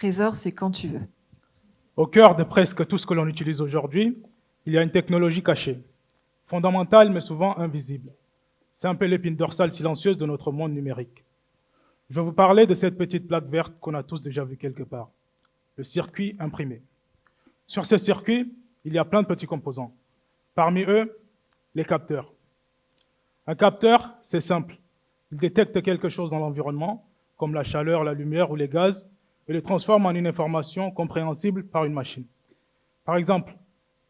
Trésor, c'est quand tu veux. Au cœur de presque tout ce que l'on utilise aujourd'hui, il y a une technologie cachée, fondamentale mais souvent invisible. C'est un peu l'épine dorsale silencieuse de notre monde numérique. Je vais vous parler de cette petite plaque verte qu'on a tous déjà vue quelque part, le circuit imprimé. Sur ce circuit, il y a plein de petits composants. Parmi eux, les capteurs. Un capteur, c'est simple. Il détecte quelque chose dans l'environnement, comme la chaleur, la lumière ou les gaz, et le transforme en une information compréhensible par une machine. Par exemple,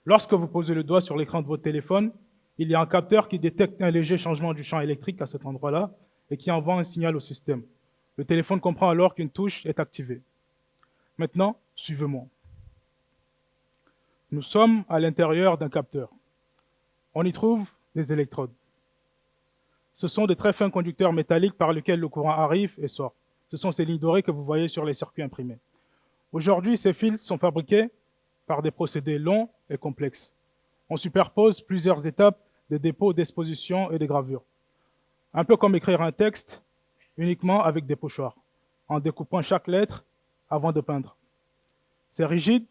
lorsque vous posez le doigt sur l'écran de votre téléphone, il y a un capteur qui détecte un léger changement du champ électrique à cet endroit-là et qui envoie un signal au système. Le téléphone comprend alors qu'une touche est activée. Maintenant, suivez-moi. Nous sommes à l'intérieur d'un capteur. On y trouve des électrodes. Ce sont de très fins conducteurs métalliques par lesquels le courant arrive et sort. Ce sont ces lignes dorées que vous voyez sur les circuits imprimés. Aujourd'hui, ces fils sont fabriqués par des procédés longs et complexes. On superpose plusieurs étapes de dépôt, d'exposition et de gravure. Un peu comme écrire un texte uniquement avec des pochoirs, en découpant chaque lettre avant de peindre. C'est rigide,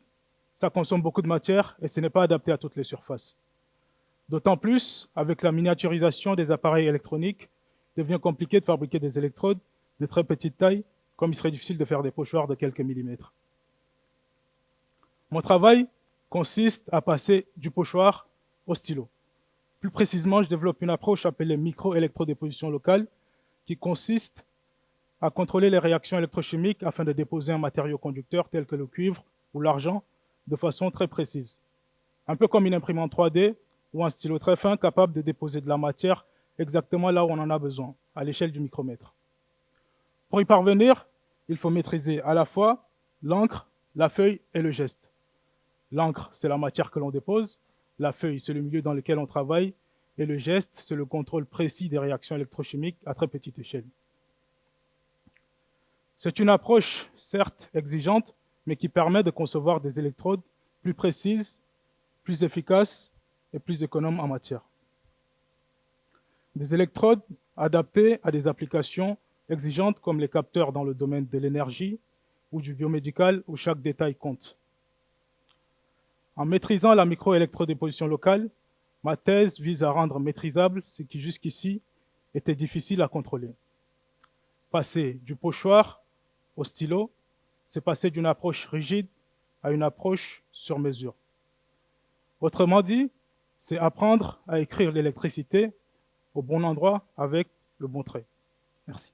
ça consomme beaucoup de matière et ce n'est pas adapté à toutes les surfaces. D'autant plus, avec la miniaturisation des appareils électroniques, il devient compliqué de fabriquer des électrodes de très petite taille, comme il serait difficile de faire des pochoirs de quelques millimètres. Mon travail consiste à passer du pochoir au stylo. Plus précisément, je développe une approche appelée micro-électrodéposition locale, qui consiste à contrôler les réactions électrochimiques afin de déposer un matériau conducteur tel que le cuivre ou l'argent de façon très précise. Un peu comme une imprimante 3D ou un stylo très fin capable de déposer de la matière exactement là où on en a besoin, à l'échelle du micromètre. Pour y parvenir, il faut maîtriser à la fois l'encre, la feuille et le geste. L'encre, c'est la matière que l'on dépose, la feuille, c'est le milieu dans lequel on travaille, et le geste, c'est le contrôle précis des réactions électrochimiques à très petite échelle. C'est une approche, certes exigeante, mais qui permet de concevoir des électrodes plus précises, plus efficaces et plus économes en matière. Des électrodes adaptées à des applications exigeantes comme les capteurs dans le domaine de l'énergie ou du biomédical où chaque détail compte. En maîtrisant la microélectrodéposition locale, ma thèse vise à rendre maîtrisable ce qui jusqu'ici était difficile à contrôler. Passer du pochoir au stylo, c'est passer d'une approche rigide à une approche sur mesure. Autrement dit, c'est apprendre à écrire l'électricité au bon endroit avec le bon trait. Merci.